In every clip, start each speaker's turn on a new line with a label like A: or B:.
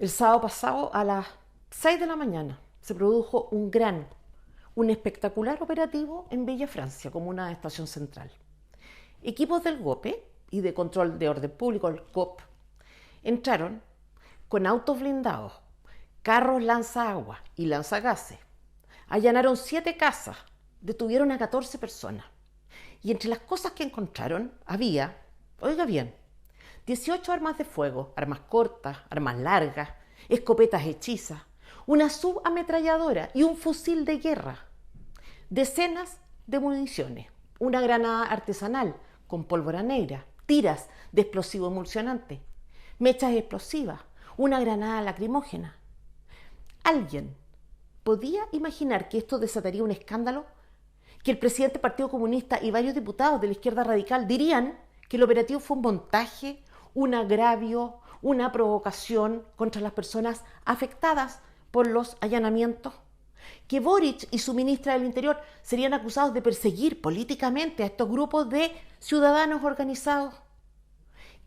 A: El sábado pasado a las 6 de la mañana se produjo un espectacular operativo en Villa Francia, comuna de Estación Central. Equipos del GOPE y de Control de Orden Público, el COP, entraron con autos blindados, carros lanzaagua y lanzagases. Allanaron 7 casas, detuvieron a 14 personas. Y entre las cosas que encontraron había, oiga bien, 18 armas de fuego, armas cortas, armas largas, escopetas hechizas, una subametralladora y un fusil de guerra, decenas de municiones, una granada artesanal con pólvora negra, tiras de explosivo emulsionante, mechas explosivas, una granada lacrimógena. ¿Alguien podía imaginar que esto desataría un escándalo? Que el presidente del Partido Comunista y varios diputados de la izquierda radical dirían que el operativo fue un montaje, un agravio, una provocación contra las personas afectadas por los allanamientos. Que Boric y su ministra del Interior serían acusados de perseguir políticamente a estos grupos de ciudadanos organizados.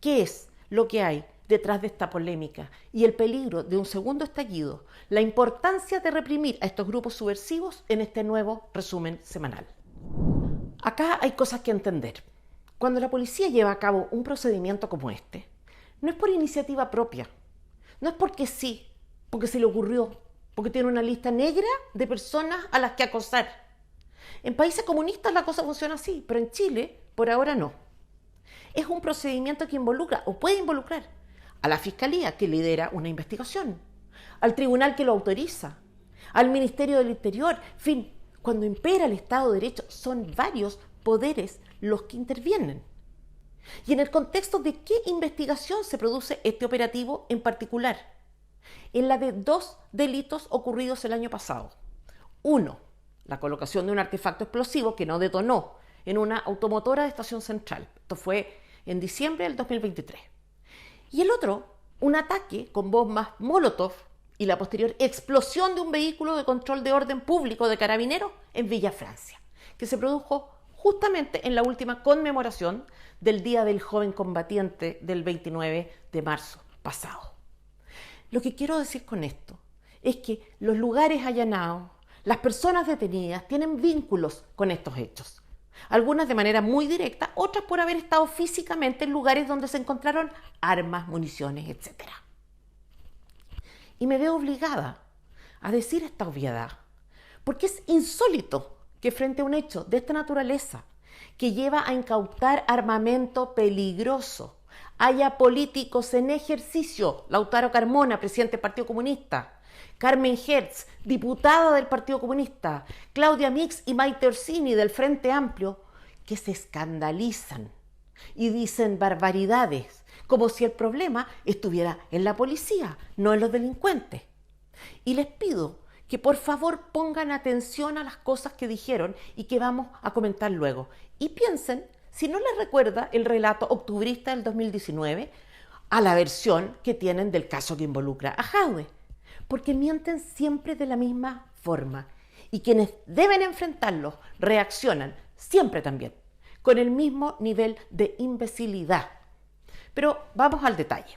A: ¿Qué es lo que hay detrás de esta polémica y el peligro de un segundo estallido? La importancia de reprimir a estos grupos subversivos en este nuevo resumen semanal. Acá hay cosas que entender. Cuando la policía lleva a cabo un procedimiento como este, no es por iniciativa propia, no es porque sí, porque se le ocurrió, porque tiene una lista negra de personas a las que acosar. En países comunistas la cosa funciona así, pero en Chile por ahora no. Es un procedimiento que involucra o puede involucrar a la Fiscalía, que lidera una investigación, al tribunal que lo autoriza, al Ministerio del Interior. En fin, cuando impera el Estado de Derecho son varios poderes los que intervienen. Y en el contexto de qué investigación se produce este operativo en particular, en la de 2 delitos ocurridos el año pasado. 1, la colocación de un artefacto explosivo que no detonó en una automotora de Estación Central. Esto fue en diciembre del 2023. Y el otro, un ataque con bombas Molotov y la posterior explosión de un vehículo de control de orden público de Carabineros en Villa Francia, que se produjo justamente en la última conmemoración del Día del Joven Combatiente del 29 de marzo pasado. Lo que quiero decir con esto es que los lugares allanados, las personas detenidas tienen vínculos con estos hechos. Algunas de manera muy directa, otras por haber estado físicamente en lugares donde se encontraron armas, municiones, etc. Y me veo obligada a decir esta obviedad, porque es insólito que frente a un hecho de esta naturaleza, que lleva a incautar armamento peligroso, haya políticos en ejercicio: Lautaro Carmona, presidente del Partido Comunista; Carmen Hertz, diputada del Partido Comunista; Claudia Mix y Maite Orsini del Frente Amplio, que se escandalizan y dicen barbaridades, como si el problema estuviera en la policía, no en los delincuentes. Y les pido que por favor pongan atención a las cosas que dijeron y que vamos a comentar luego. Y piensen si no les recuerda el relato octubrista del 2019 a la versión que tienen del caso que involucra a Jadwe. Porque mienten siempre de la misma forma. Y quienes deben enfrentarlos reaccionan siempre también con el mismo nivel de imbecilidad. Pero vamos al detalle.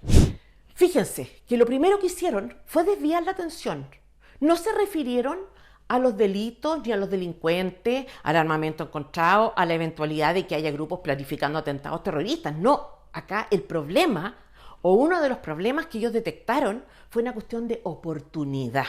A: Fíjense que lo primero que hicieron fue desviar la atención. No se refirieron a los delitos ni a los delincuentes, al armamento encontrado, a la eventualidad de que haya grupos planificando atentados terroristas. No, acá el problema, o uno de los problemas que ellos detectaron, fue una cuestión de oportunidad.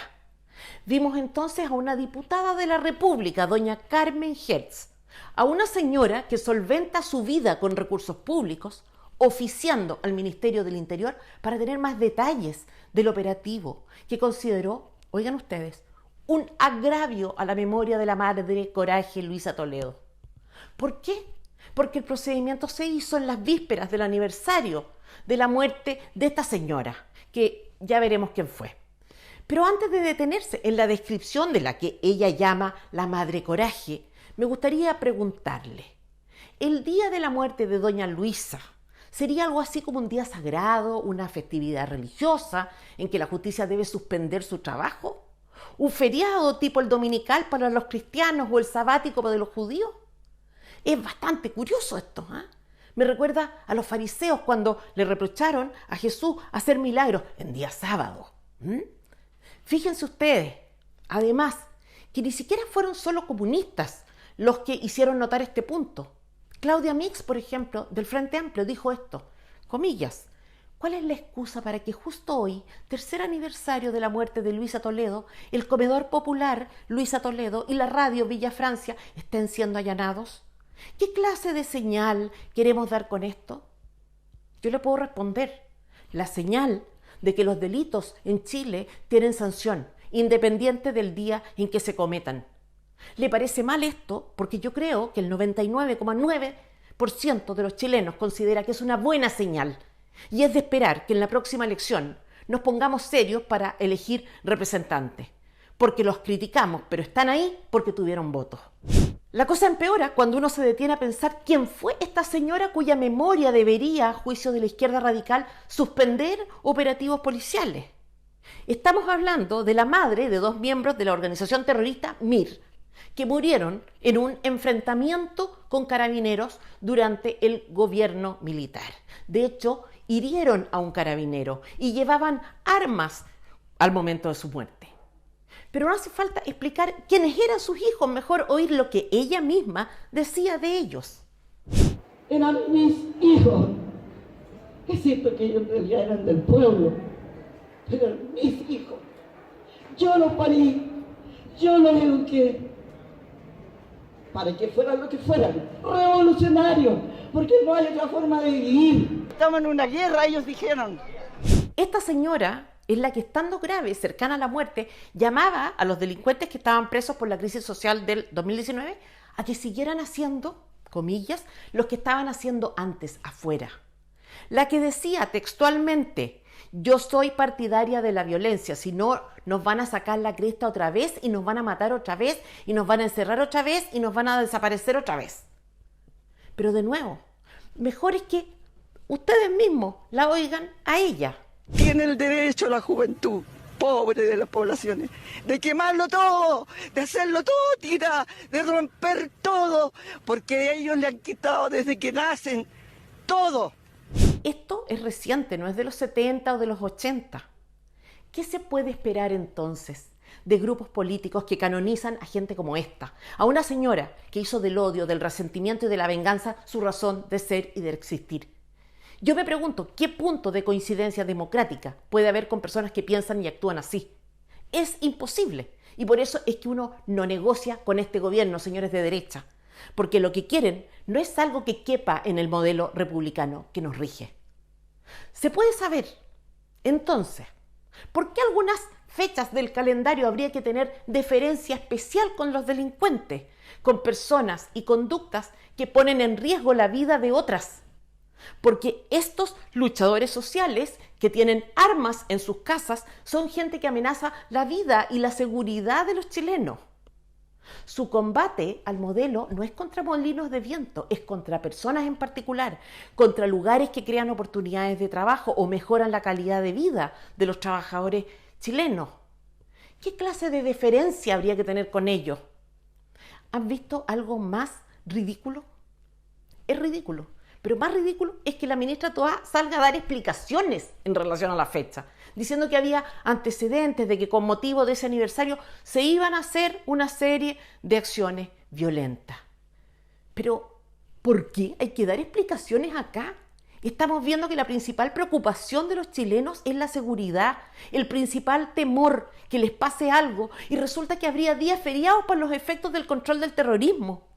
A: Vimos entonces a una diputada de la República, doña Carmen Hertz, a una señora que solventa su vida con recursos públicos, oficiando al Ministerio del Interior para tener más detalles del operativo, que consideró, oigan ustedes, un agravio a la memoria de la madre Coraje Luisa Toledo. ¿Por qué? Porque el procedimiento se hizo en las vísperas del aniversario de la muerte de esta señora, que ya veremos quién fue. Pero antes de detenerse en la descripción de la que ella llama la madre Coraje, me gustaría preguntarle, ¿el día de la muerte de doña Luisa sería algo así como un día sagrado, una festividad religiosa en que la justicia debe suspender su trabajo? ¿Un feriado tipo el dominical para los cristianos o el sabático para los judíos? Es bastante curioso esto, ¿eh? Me recuerda a los fariseos cuando le reprocharon a Jesús hacer milagros en día sábado. ¿Mm? Fíjense ustedes, además, que ni siquiera fueron solo comunistas los que hicieron notar este punto. Claudia Mix, por ejemplo, del Frente Amplio, dijo esto, comillas, ¿cuál es la excusa para que justo hoy, tercer aniversario de la muerte de Luisa Toledo, el comedor popular Luisa Toledo y la radio Villa Francia estén siendo allanados? ¿Qué clase de señal queremos dar con esto? Yo le puedo responder, la señal de que los delitos en Chile tienen sanción, independiente del día en que se cometan. ¿Le parece mal esto? Porque yo creo que el 99,9% de los chilenos considera que es una buena señal. Y es de esperar que en la próxima elección nos pongamos serios para elegir representantes. Porque los criticamos, pero están ahí porque tuvieron votos. La cosa empeora cuando uno se detiene a pensar quién fue esta señora cuya memoria debería, a juicio de la izquierda radical, suspender operativos policiales. Estamos hablando de la madre de 2 miembros de la organización terrorista MIR, que murieron en un enfrentamiento con carabineros durante el gobierno militar. De hecho, hirieron a un carabinero y llevaban armas al momento de su muerte. Pero no hace falta explicar quiénes eran sus hijos, mejor oír lo que ella misma decía de ellos.
B: Eran mis hijos. Es cierto que ellos en realidad eran del pueblo, pero eran mis hijos. Yo los parí, yo los eduqué, para que fueran lo que fueran, revolucionarios, porque no hay otra forma de vivir. Estamos en una guerra, ellos dijeron.
A: Esta señora es la que, estando grave, cercana a la muerte, llamaba a los delincuentes que estaban presos por la crisis social del 2019 a que siguieran haciendo, comillas, los que estaban haciendo antes afuera. La que decía textualmente, yo soy partidaria de la violencia, si no nos van a sacar la cresta otra vez y nos van a matar otra vez y nos van a encerrar otra vez y nos van a desaparecer otra vez. Pero de nuevo, mejor es que ustedes mismos la oigan a ella.
B: Tiene el derecho la juventud pobre de las poblaciones, de quemarlo todo, de hacerlo todo tira, de romper todo, porque ellos le han quitado desde que nacen todo.
A: Esto es reciente, no es de los 70 o de los 80. ¿Qué se puede esperar entonces de grupos políticos que canonizan a gente como esta? A una señora que hizo del odio, del resentimiento y de la venganza su razón de ser y de existir. Yo me pregunto, ¿qué punto de coincidencia democrática puede haber con personas que piensan y actúan así? Es imposible. Y por eso es que uno no negocia con este gobierno, señores de derecha. Porque lo que quieren no es algo que quepa en el modelo republicano que nos rige. Se puede saber, entonces, ¿por qué algunas fechas del calendario habría que tener deferencia especial con los delincuentes, con personas y conductas que ponen en riesgo la vida de otras? Porque estos luchadores sociales que tienen armas en sus casas son gente que amenaza la vida y la seguridad de los chilenos. Su combate al modelo no es contra molinos de viento, es contra personas en particular, contra lugares que crean oportunidades de trabajo o mejoran la calidad de vida de los trabajadores chilenos. ¿Qué clase de deferencia habría que tener con ellos? ¿Han visto algo más ridículo? Es ridículo. Pero más ridículo es que la ministra Toá salga a dar explicaciones en relación a la fecha, diciendo que había antecedentes de que con motivo de ese aniversario se iban a hacer una serie de acciones violentas. Pero, ¿por qué hay que dar explicaciones acá? Estamos viendo que la principal preocupación de los chilenos es la seguridad, el principal temor que les pase algo, y resulta que habría días feriados por los efectos del control del terrorismo.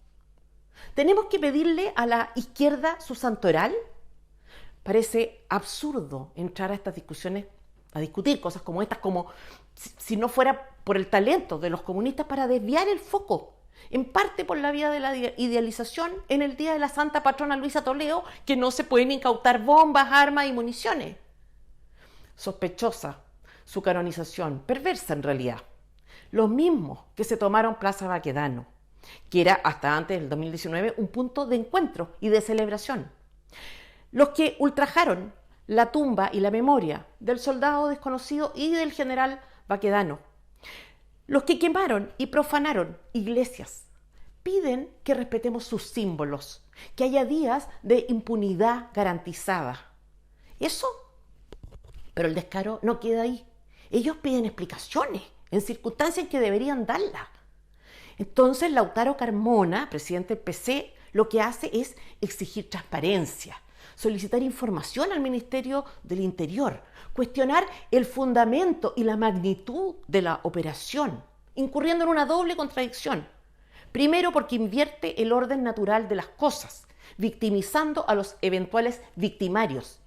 A: ¿Tenemos que pedirle a la izquierda su santoral? Parece absurdo entrar a estas discusiones, a discutir cosas como estas, como si no fuera por el talento de los comunistas para desviar el foco, en parte por la vía de la idealización en el día de la santa patrona Luisa Toledo, que no se pueden incautar bombas, armas y municiones. Sospechosa su canonización, perversa en realidad. Los mismos que se tomaron Plaza Baquedano, que era hasta antes del 2019 un punto de encuentro y de celebración. Los que ultrajaron la tumba y la memoria del soldado desconocido y del general Baquedano. Los que quemaron y profanaron iglesias. Piden que respetemos sus símbolos, que haya días de impunidad garantizada. Eso, pero el descaro no queda ahí. Ellos piden explicaciones en circunstancias en que deberían darlas. Entonces Lautaro Carmona, presidente del PC, lo que hace es exigir transparencia, solicitar información al Ministerio del Interior, cuestionar el fundamento y la magnitud de la operación, incurriendo en una doble contradicción. Primero, porque invierte el orden natural de las cosas, victimizando a los eventuales victimarios,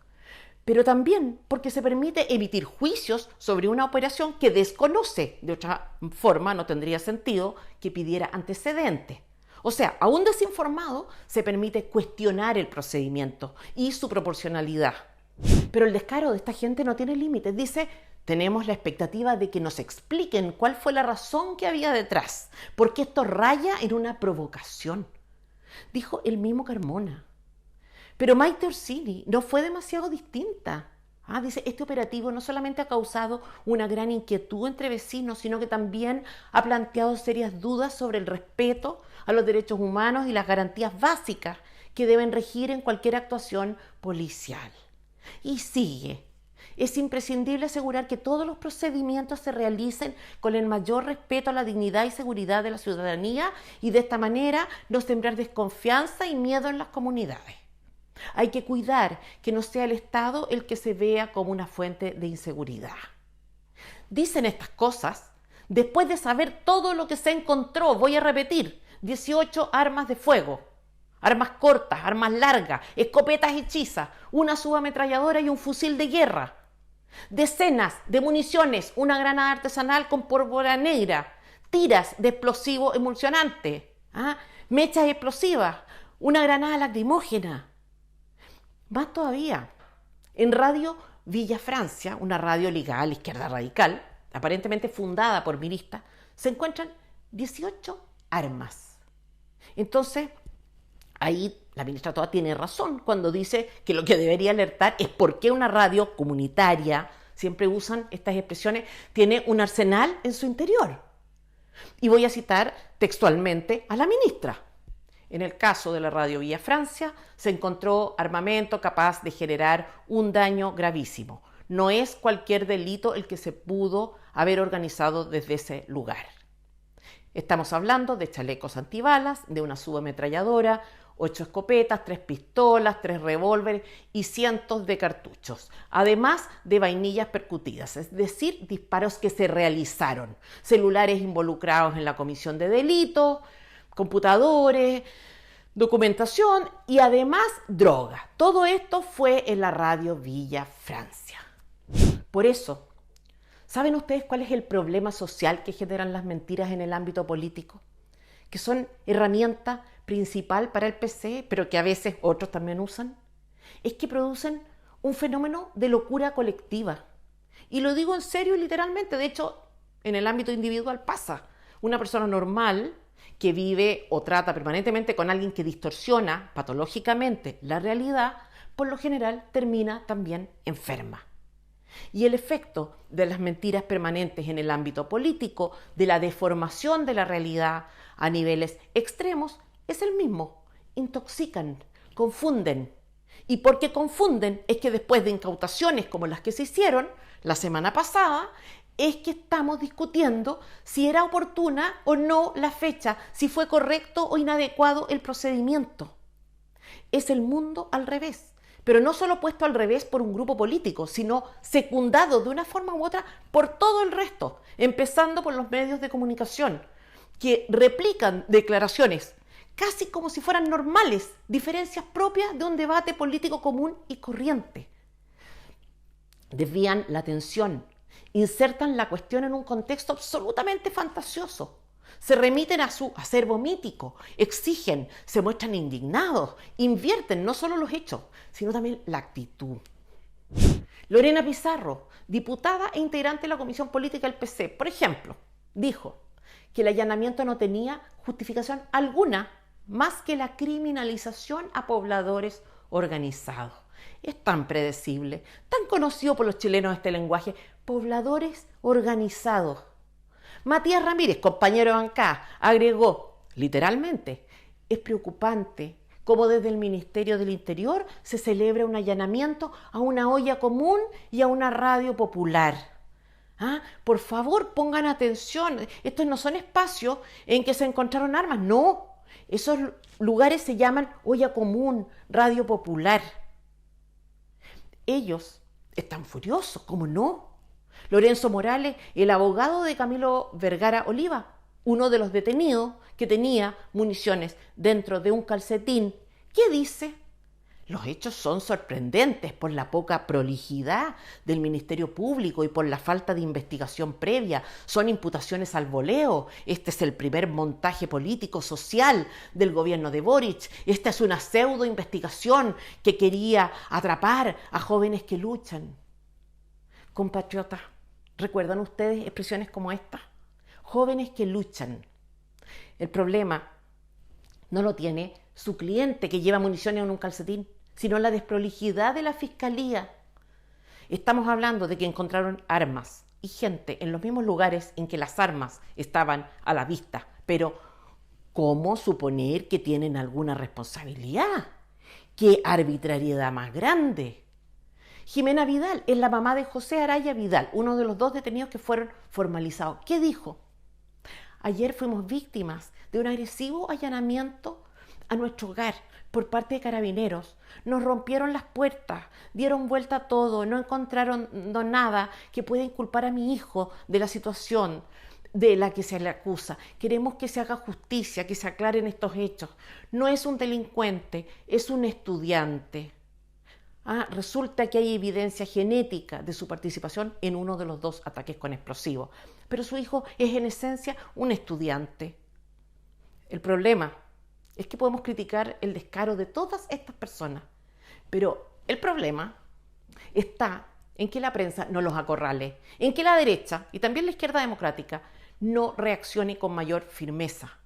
A: pero también porque se permite emitir juicios sobre una operación que desconoce. De otra forma, no tendría sentido que pidiera antecedentes. O sea, a un desinformado se permite cuestionar el procedimiento y su proporcionalidad. Pero el descaro de esta gente no tiene límites. Dice, tenemos la expectativa de que nos expliquen cuál fue la razón que había detrás, porque esto raya en una provocación. Dijo el mismo Carmona. Pero Maite Orsini no fue demasiado distinta. Dice, este operativo no solamente ha causado una gran inquietud entre vecinos, sino que también ha planteado serias dudas sobre el respeto a los derechos humanos y las garantías básicas que deben regir en cualquier actuación policial. Y sigue. Es imprescindible asegurar que todos los procedimientos se realicen con el mayor respeto a la dignidad y seguridad de la ciudadanía y de esta manera no sembrar desconfianza y miedo en las comunidades. Hay que cuidar que no sea el Estado el que se vea como una fuente de inseguridad. Dicen estas cosas después de saber todo lo que se encontró. Voy a repetir, 18 armas de fuego, armas cortas, armas largas, escopetas hechizas, una subametralladora y un fusil de guerra, decenas de municiones, una granada artesanal con pólvora negra, tiras de explosivo emulsionante, mechas explosivas, una granada lacrimógena. Más todavía, en Radio Villa Francia, una radio ligada a la izquierda radical, aparentemente fundada por miristas, se encuentran 18 armas. Entonces, ahí la ministra Toa tiene razón cuando dice que lo que debería alertar es por qué una radio comunitaria, siempre usan estas expresiones, tiene un arsenal en su interior. Y voy a citar textualmente a la ministra. En el caso de la radio Villa Francia, se encontró armamento capaz de generar un daño gravísimo. No es cualquier delito el que se pudo haber organizado desde ese lugar. Estamos hablando de chalecos antibalas, de una subametralladora, 8 escopetas, 3 pistolas, 3 revólveres y cientos de cartuchos, además de vainillas percutidas, es decir, disparos que se realizaron, celulares involucrados en la comisión de delitos, computadores, documentación y además droga. Todo esto fue en la radio Villa Francia. Por eso, ¿saben ustedes cuál es el problema social que generan las mentiras en el ámbito político? Que son herramienta principal para el PC, pero que a veces otros también usan. Es que producen un fenómeno de locura colectiva. Y lo digo en serio y literalmente. De hecho, en el ámbito individual pasa. Una persona normal que vive o trata permanentemente con alguien que distorsiona patológicamente la realidad, por lo general termina también enferma. Y el efecto de las mentiras permanentes en el ámbito político, de la deformación de la realidad a niveles extremos, es el mismo. Intoxican, confunden. Y porque confunden es que después de incautaciones como las que se hicieron la semana pasada, es que estamos discutiendo si era oportuna o no la fecha, si fue correcto o inadecuado el procedimiento. Es el mundo al revés, pero no solo puesto al revés por un grupo político, sino secundado de una forma u otra por todo el resto, empezando por los medios de comunicación, que replican declaraciones casi como si fueran normales, diferencias propias de un debate político común y corriente. Desvían la atención, insertan la cuestión en un contexto absolutamente fantasioso, se remiten a su acervo mítico, exigen, se muestran indignados, invierten no solo los hechos, sino también la actitud. Lorena Pizarro, diputada e integrante de la Comisión Política del PC, por ejemplo, dijo que el allanamiento no tenía justificación alguna más que la criminalización a pobladores organizados. Es tan predecible, tan conocido por los chilenos este lenguaje, pobladores organizados. Matías Ramírez, compañero de bancada, agregó, literalmente, es preocupante cómo desde el Ministerio del Interior se celebra un allanamiento a una olla común y a una radio popular. ¿Ah? Por favor, pongan atención. Estos no son espacios en que se encontraron armas. No, esos lugares se llaman olla común, radio popular. Ellos están furiosos, ¿cómo no? Lorenzo Morales, el abogado de Camilo Vergara Oliva, uno de los detenidos que tenía municiones dentro de un calcetín, ¿qué dice? Los hechos son sorprendentes por la poca prolijidad del Ministerio Público y por la falta de investigación previa. Son imputaciones al voleo. Este es el primer montaje político social del gobierno de Boric. Esta es una pseudo investigación que quería atrapar a jóvenes que luchan. Compatriotas, ¿recuerdan ustedes expresiones como esta? Jóvenes que luchan. El problema no lo tiene su cliente que lleva municiones en un calcetín, sino la desprolijidad de la fiscalía. Estamos hablando de que encontraron armas y gente en los mismos lugares en que las armas estaban a la vista, pero ¿cómo suponer que tienen alguna responsabilidad? ¡Qué arbitrariedad más grande! Jimena Vidal es la mamá de José Araya Vidal, uno de los dos detenidos que fueron formalizados. ¿Qué dijo? Ayer fuimos víctimas de un agresivo allanamiento a nuestro hogar por parte de carabineros. Nos rompieron las puertas, dieron vuelta a todo, no encontraron nada que pueda inculpar a mi hijo de la situación de la que se le acusa. Queremos que se haga justicia, que se aclaren estos hechos. No es un delincuente, es un estudiante. Resulta que hay evidencia genética de su participación en uno de los dos ataques con explosivos. Pero su hijo es en esencia un estudiante. El problema es que podemos criticar el descaro de todas estas personas, pero el problema está en que la prensa no los acorrale, en que la derecha y también la izquierda democrática no reaccione con mayor firmeza.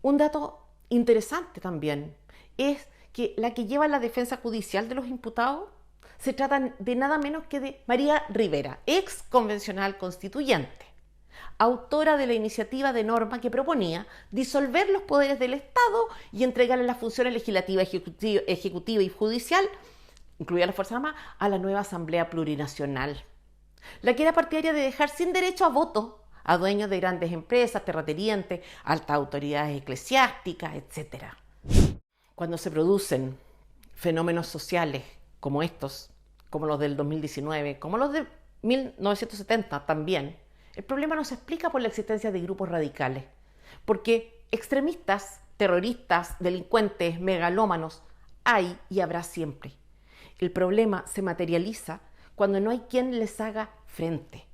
A: Un dato interesante también es que la que lleva la defensa judicial de los imputados se trata de nada menos que de María Rivera, ex convencional constituyente, autora de la iniciativa de norma que proponía disolver los poderes del Estado y entregarle las funciones legislativa, ejecutiva y judicial, incluida la Fuerza Armada, a la nueva Asamblea Plurinacional. La que era partidaria de dejar sin derecho a voto a dueños de grandes empresas, terratenientes, altas autoridades eclesiásticas, etc. Cuando se producen fenómenos sociales como estos, como los del 2019, como los de 1970 también, el problema no se explica por la existencia de grupos radicales, porque extremistas, terroristas, delincuentes, megalómanos, hay y habrá siempre. El problema se materializa cuando no hay quien les haga frente.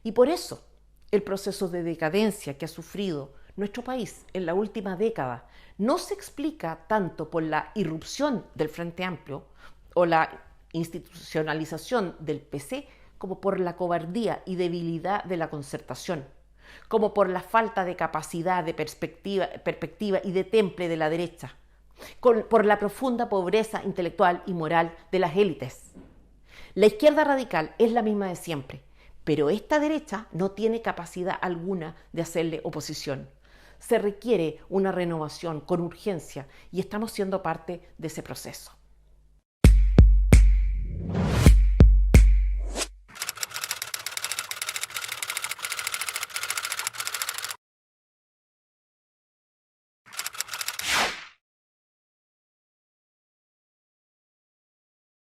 A: Y por eso el proceso de decadencia que ha sufrido nuestro país en la última década no se explica tanto por la irrupción del Frente Amplio o la institucionalización del PC como por la cobardía y debilidad de la concertación, como por la falta de capacidad, de perspectiva y de temple de la derecha, por la profunda pobreza intelectual y moral de las élites. La izquierda radical es la misma de siempre, pero esta derecha no tiene capacidad alguna de hacerle oposición. Se requiere una renovación con urgencia y estamos siendo parte de ese proceso.